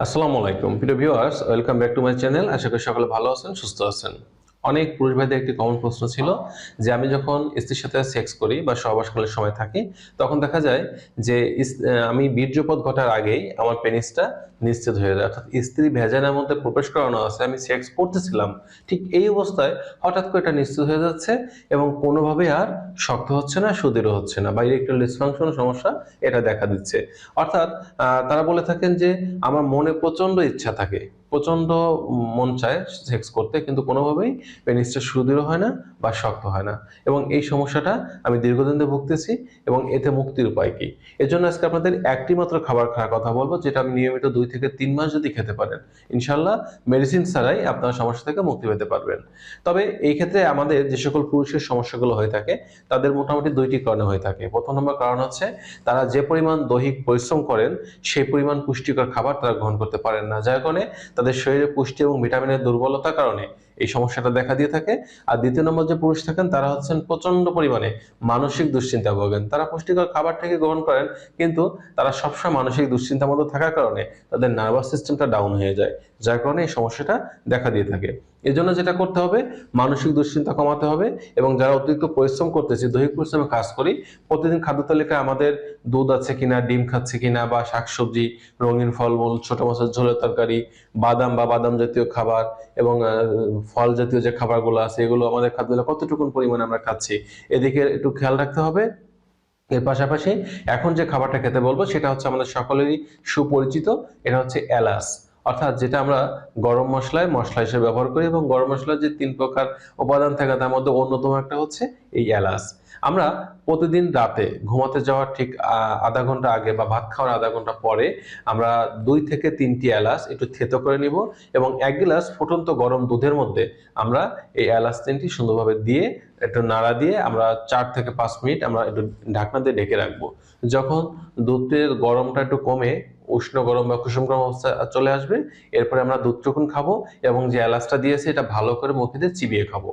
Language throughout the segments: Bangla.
আসসালামু আলাইকুম প্রিয় viewers, welcome back to my channel. আশা করি সকলে ভালো আছেন, সুস্থ আছেন। অনেক পুরুষ ভাইদের একটি কমন প্রশ্ন ছিল যে আমি যখন স্ত্রীর সাথে সেক্স করি বা সহবাসকালের সময় থাকি, তখন দেখা যায় যে আমি বীর্যপাত ঘটার আগেই আমার পেনিসটা নিশ্চিত হয়ে যায়, অর্থাৎ স্ত্রী ভ্যাজাইনার মধ্যে প্রবেশ করানো আছে, আমি সেক্স করতেছিলাম, ঠিক এই অবস্থায় হঠাৎ করে এটা নিশ্চিত হয়ে যাচ্ছে এবং কোনোভাবেই আর শক্ত হচ্ছে না, সুদৃঢ় হচ্ছে না বা ইরেকটাইল ডিসফাংশন সমস্যা এটা দেখা দিচ্ছে। অর্থাৎ তারা বলে থাকেন যে আমার মনে প্রচন্ড ইচ্ছা থাকে, প্রচন্ড মন চায় সেক্স করতে, কিন্তু কোনোভাবেই পেনিসটা সুদৃঢ় হয় না বা শক্ত হয় না। এবং এই সমস্যাটা আমি দীর্ঘদিন ধরে ভুগতেছি এবং এতে মুক্তির উপায় কি? এজন্য আজকে আপনাদের একটি মাত্র খাবার খাওয়ার কথা বলবো, যেটা আমি নিয়মিত 2 থেকে 3 মাস যদি খেতে পারেন, ইনশাল্লাহ মেডিসিন ছাড়াই আপনার সমস্যা থেকে মুক্তি পেতে পারবেন। তবে এই ক্ষেত্রে আমাদের যে সকল পুরুষের সমস্যাগুলো হয়ে থাকে, তাদের মোটামুটি 2টি কারণে হয়ে থাকে। প্রথম নম্বর কারণ হচ্ছে তারা যে পরিমাণ দৈহিক পরিশ্রম করেন সেই পরিমাণ পুষ্টিকর খাবার তারা গ্রহণ করতে পারেন না, যার কারণে তাদের শরীরে পুষ্টি এবং ভিটামিনের দুর্বলতার কারণে এই সমস্যাটা দেখা দিয়ে থাকে। আর দ্বিতীয় নম্বর যে পুরুষ থাকেন, তারা হচ্ছেন প্রচন্ড পরিমাণে মানসিক দুশ্চিন্তা ভোগেন। তারা পুষ্টিকর খাবার থেকে গ্রহণ করেন, কিন্তু তারা সবসময় মানসিক দুশ্চিন্তার মধ্যে থাকার কারণে তাদের নার্ভাস সিস্টেমটা ডাউন হয়ে যায়, যার কারণে এই সমস্যাটা দেখা দিয়ে থাকে। এজন্য যেটা করতে হবে, মানসিক দুশ্চিন্তা কমাতে হবে। এবং যারা অতিরিক্ত পরিশ্রম করতেছি, দৈহিক পরিশ্রমে কাজ করি, প্রতিদিন খাদ্য তালিকায় আমাদের দুধ আছে কিনা, ডিম খাচ্ছে কিনা, বা শাকসবজি, রঙিন ফলমূল, ছোট মাছের ঝোলের তরকারি, বাদাম বা বাদাম জাতীয় খাবার এবং ফল জাতীয় যে খাবারগুলো আছে, এগুলো আমাদের খাদ্যে কতটুকুন পরিমাণে আমরা খাচ্ছি, এদিকে একটু খেয়াল রাখতে হবে। এর পাশাপাশি এখন যে খাবারটা খেতে বলবো সেটা হচ্ছে আমাদের সকলেরই সুপরিচিত, এটা হচ্ছে এলাচ। অর্থাৎ যেটা আমরা গরম মশলা হিসেবে ব্যবহার করি, এবং গরম মশলার যে 3 প্রকার উপাদান থাকে তার মধ্যে অন্যতম একটা হচ্ছে এই এলাচ। আমরা প্রতিদিন রাতে ঘুমাতে যাওয়ার ঠিক আধা ঘন্টা আগে বা ভাত খাওয়ার আধা ঘন্টা পরে আমরা 2 থেকে 3টি এলাচ একটু থেতো করে নিব, এবং 1 গ্লাস ফুটন্ত গরম দুধের মধ্যে আমরা এই এলাচ 3টি সুন্দরভাবে দিয়ে একটু নাড়া দিয়ে আমরা 4 থেকে 5 মিনিট আমরা একটু ঢাকনা দিয়ে ঢেকে রাখবো। যখন দুধের গরমটা একটু কমে উষ্ণ গরম বা কুসুম গরম অবস্থা চলে আসবে, এরপরে আমরা দুধটুকুন খাবো এবং যে এলাচটা দিয়েছে এটা ভালো করে মুখে দিয়ে চিবিয়ে খাবো।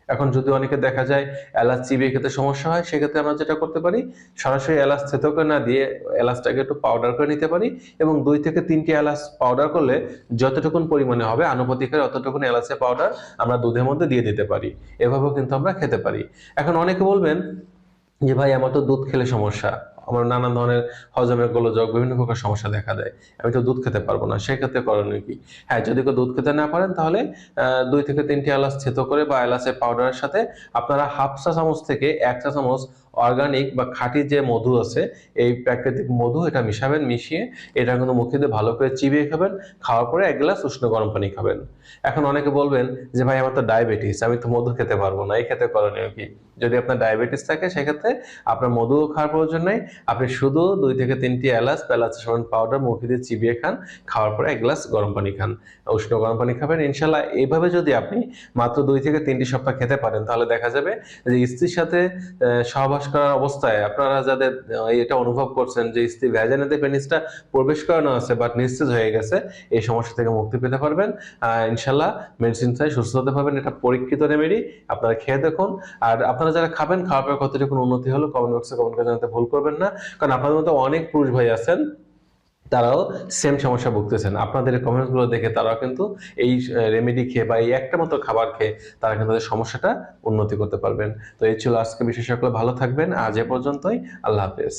এখন যদি অনেকে দেখা যায় এলাচ চিবিয়ে খেতে সমস্যা হয়, সেক্ষেত্রে আমরা যেটা করতে পারি, সরাসরি এলাচ থেতো করে না দিয়ে এলাচটাকে একটু পাউডার করে নিতে পারি, এবং 2 থেকে 3টি এলাচ পাউডার করলে যতটুকুন পরিমাণে হবে আনুপাতিক অতটুকুন এলাচের পাউডার আমরা দুধের মধ্যে দিয়ে দিতে পারি। এভাবেও কিন্তু আমরা খেতে পারি। এখন অনেকে বলবেন যে ভাই আমার তো দুধ খেলে সমস্যা, আমার নানান ধরনের হজমের গোলযোগ, বিভিন্ন প্রকার সমস্যা দেখা দেয়, আমি তো দুধ খেতে পারবো না, সেক্ষেত্রে করণীয় কি? হ্যাঁ, যদি কেউ দুধ খেতে না পারেন, তাহলে 2 থেকে 3টি এলাচ থেতো করে বা এলাচের পাউডারের সাথে আপনারা হাফ চা চামচ থেকে 1 চা চামচ অর্গানিক বা খাঁটি যে মধু আছে, এই প্রাকৃতিক মধু এটা মিশাবেন, মিশিয়ে এটা কিন্তু মুখে দিয়ে ভালো করে চিবিয়ে খাবেন। খাওয়ার পরে 1 গ্লাস উষ্ণ গরম পানি খাবেন। এখন অনেকে বলবেন যে ভাই আমার তো ডায়াবেটিস, আমি তো মধু খেতে পারবো না, এই ক্ষেত্রে করণীয় কি? যদি আপনার ডায়াবেটিস থাকে, সেক্ষেত্রে আপনার মধুও খাওয়ার প্রয়োজন নেই। আপনি শুধু 2 থেকে 3টি এলাচ বা এলাচের সমান পাউডার মুখে দিয়ে চিবিয়ে খান, খাওয়ার পরে 1 গ্লাস গরম পানি খান, উষ্ণ গরম পানি খাবেন। ইনশাল্লাহ এইভাবে যদি আপনি মাত্র 2 থেকে 3টি সপ্তাহ খেতে পারেন, তাহলে দেখা যাবে যে স্ত্রীর সাথে সহবাস করার অবস্থায় আপনারা যাদের এটা অনুভব করছেন যে স্ত্রী ভ্যাজাইনাতে পেনিসটা প্রবেশ করানো আছে বাট নিস্তেজ হয়ে গেছে, এই সমস্যা থেকে মুক্তি পেতে পারবেন। ইনশাল্লাহ মেডিসিন ছাড়াই সুস্থ হতে পারবেন। এটা পরীক্ষিত রেমেডি, আপনারা খেয়ে দেখুন। আর আপনারা যারা খাবেন, খাওয়ার পর কতটুকু উন্নতি হলো কমেন্ট বক্সে কমেন্ট করে জানাতে ভুল করবেন না, কারণ আপনাদের মতো অনেক পুরুষ ভাই আছেন, তারাও সেম সমস্যা ভুগতেছেন। আপনাদের কমেন্টস গুলো দেখে তারাও কিন্তু এই রেমেডি খেয়ে বা এই একটা মতো খাবার খেয়ে তারা কিন্তু তাদের সমস্যাটা উন্নতি করতে পারবেন। তো এই ছিল আজকে বিষয়। সকলে ভালো থাকবেন। আজ এ পর্যন্তই। আল্লাহ হাফেজ।